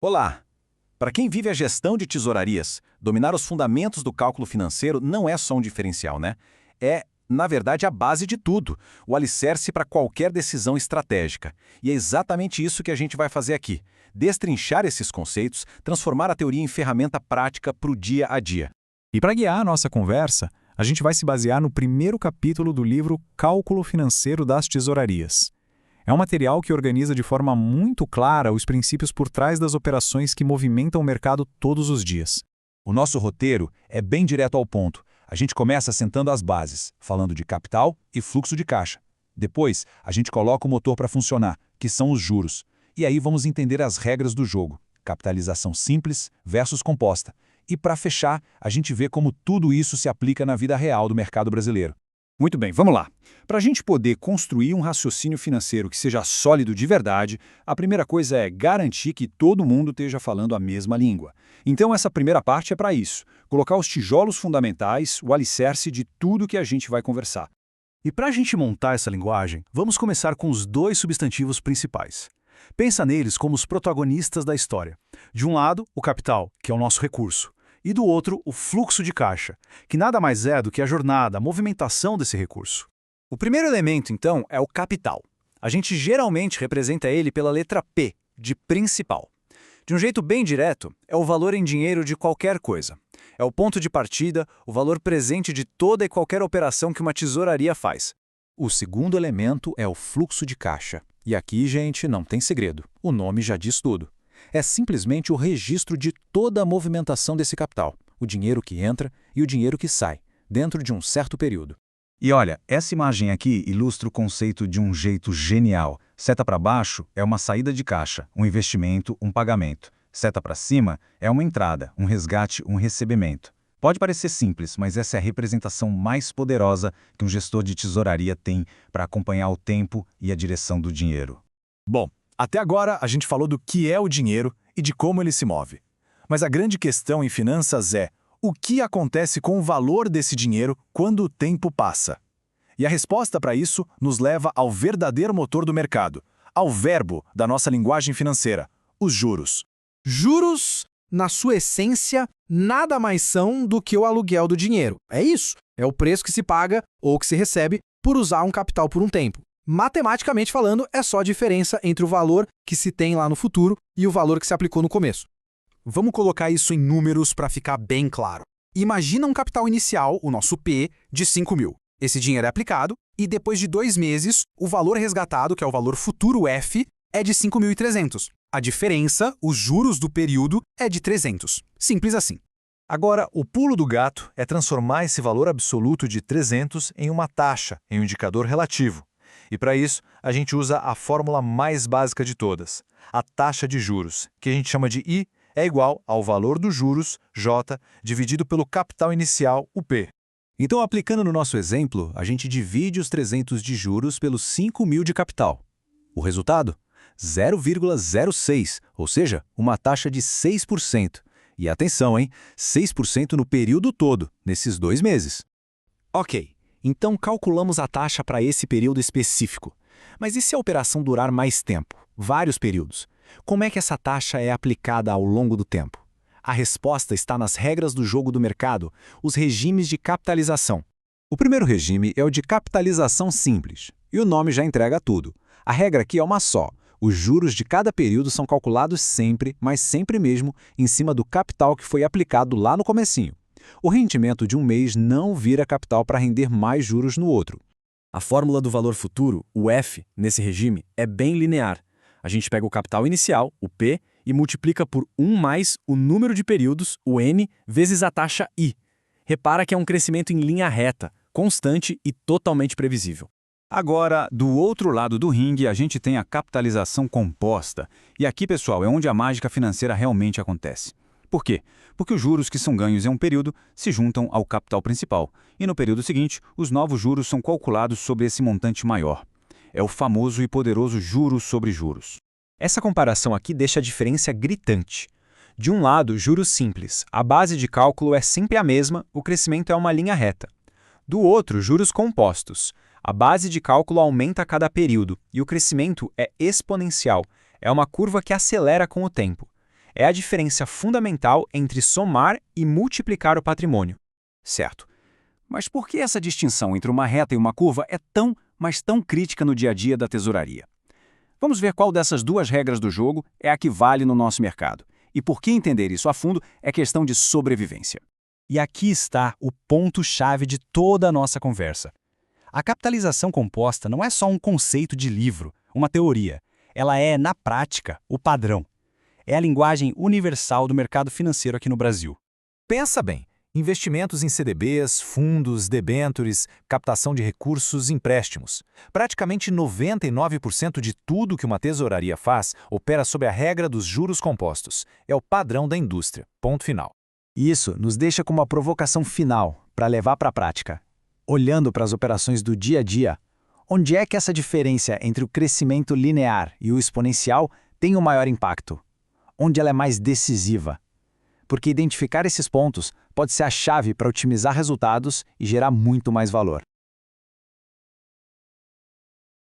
Olá! Para quem vive a gestão de tesourarias, dominar os fundamentos do cálculo financeiro não é só um diferencial, né? É, na verdade, a base de tudo, o alicerce para qualquer decisão estratégica. E é exatamente isso que a gente vai fazer aqui: destrinchar esses conceitos, transformar a teoria em ferramenta prática para o dia a dia. E para guiar a nossa conversa, a gente vai se basear no primeiro capítulo do livro Cálculo Financeiro das Tesourarias. É um material que organiza de forma muito clara os princípios por trás das operações que movimentam o mercado todos os dias. O nosso roteiro é bem direto ao ponto. A gente começa assentando as bases, falando de capital e fluxo de caixa. Depois, a gente coloca o motor para funcionar, que são os juros. E aí vamos entender as regras do jogo: capitalização simples versus composta. E para fechar, a gente vê como tudo isso se aplica na vida real do mercado brasileiro. Muito bem, vamos lá. Para a gente poder construir um raciocínio financeiro que seja sólido de verdade, a primeira coisa é garantir que todo mundo esteja falando a mesma língua. Então essa primeira parte é para isso: colocar os tijolos fundamentais, o alicerce de tudo que a gente vai conversar. E para a gente montar essa linguagem, vamos começar com os dois substantivos principais. Pensa neles como os protagonistas da história. De um lado, o capital, que é o nosso recurso, e do outro, o fluxo de caixa, que nada mais é do que a jornada, a movimentação desse recurso. O primeiro elemento, então, é o capital. A gente geralmente representa ele pela letra P, de principal. De um jeito bem direto, é o valor em dinheiro de qualquer coisa. É o ponto de partida, o valor presente de toda e qualquer operação que uma tesouraria faz. O segundo elemento é o fluxo de caixa. E aqui, gente, não tem segredo. O nome já diz tudo. É simplesmente o registro de toda a movimentação desse capital, o dinheiro que entra e o dinheiro que sai, dentro de um certo período. E olha, essa imagem aqui ilustra o conceito de um jeito genial. Seta para baixo é uma saída de caixa, um investimento, um pagamento. Seta para cima é uma entrada, um resgate, um recebimento. Pode parecer simples, mas essa é a representação mais poderosa que um gestor de tesouraria tem para acompanhar o tempo e a direção do dinheiro. Bom, até agora a gente falou do que é o dinheiro e de como ele se move. Mas a grande questão em finanças é: o que acontece com o valor desse dinheiro quando o tempo passa? E a resposta para isso nos leva ao verdadeiro motor do mercado, ao verbo da nossa linguagem financeira: os juros. Juros, na sua essência, nada mais são do que o aluguel do dinheiro. É isso. É o preço que se paga ou que se recebe por usar um capital por um tempo. Matematicamente falando, é só a diferença entre o valor que se tem lá no futuro e o valor que se aplicou no começo. Vamos colocar isso em números para ficar bem claro. Imagina um capital inicial, o nosso P, de 5 mil. Esse dinheiro é aplicado e depois de 2 meses, o valor resgatado, que é o valor futuro F, é de 5.300. A diferença, os juros do período, é de 300. Simples assim. Agora, o pulo do gato é transformar esse valor absoluto de 300 em uma taxa, em um indicador relativo. E para isso, a gente usa a fórmula mais básica de todas, a taxa de juros, que a gente chama de I, é igual ao valor dos juros, J, dividido pelo capital inicial, o P. Então, aplicando no nosso exemplo, a gente divide os 300 de juros pelos 5 mil de capital. O resultado? 0,06, ou seja, uma taxa de 6%. E atenção, hein? 6% no período todo, nesses 2 meses. Ok, então calculamos a taxa para esse período específico. Mas e se a operação durar mais tempo? Vários períodos. Como é que essa taxa é aplicada ao longo do tempo? A resposta está nas regras do jogo do mercado, os regimes de capitalização. O primeiro regime é o de capitalização simples, e o nome já entrega tudo. A regra aqui é uma só: os juros de cada período são calculados sempre, mas sempre mesmo, em cima do capital que foi aplicado lá no comecinho. O rendimento de um mês não vira capital para render mais juros no outro. A fórmula do valor futuro, o F, nesse regime, é bem linear. A gente pega o capital inicial, o P, e multiplica por 1 mais o número de períodos, o N, vezes a taxa I. Repara que é um crescimento em linha reta, constante e totalmente previsível. Agora, do outro lado do ringue, a gente tem a capitalização composta. E aqui, pessoal, é onde a mágica financeira realmente acontece. Por quê? Porque os juros que são ganhos em um período se juntam ao capital principal. E no período seguinte, os novos juros são calculados sobre esse montante maior. É o famoso e poderoso juros sobre juros. Essa comparação aqui deixa a diferença gritante. De um lado, juros simples. A base de cálculo é sempre a mesma, o crescimento é uma linha reta. Do outro, juros compostos. A base de cálculo aumenta a cada período e o crescimento é exponencial. É uma curva que acelera com o tempo. É a diferença fundamental entre somar e multiplicar o patrimônio. Certo. Mas por que essa distinção entre uma reta e uma curva é tão, mas tão crítica no dia a dia da tesouraria? Vamos ver qual dessas duas regras do jogo é a que vale no nosso mercado. E por que entender isso a fundo é questão de sobrevivência. E aqui está o ponto-chave de toda a nossa conversa. A capitalização composta não é só um conceito de livro, uma teoria. Ela é, na prática, o padrão. É a linguagem universal do mercado financeiro aqui no Brasil. Pensa bem. Investimentos em CDBs, fundos, debêntures, captação de recursos, empréstimos. Praticamente 99% de tudo que uma tesouraria faz opera sob a regra dos juros compostos. É o padrão da indústria. Ponto final. Isso nos deixa com uma provocação final para levar para a prática. Olhando para as operações do dia a dia, onde é que essa diferença entre o crescimento linear e o exponencial tem o maior impacto? Onde ela é mais decisiva? Porque identificar esses pontos pode ser a chave para otimizar resultados e gerar muito mais valor.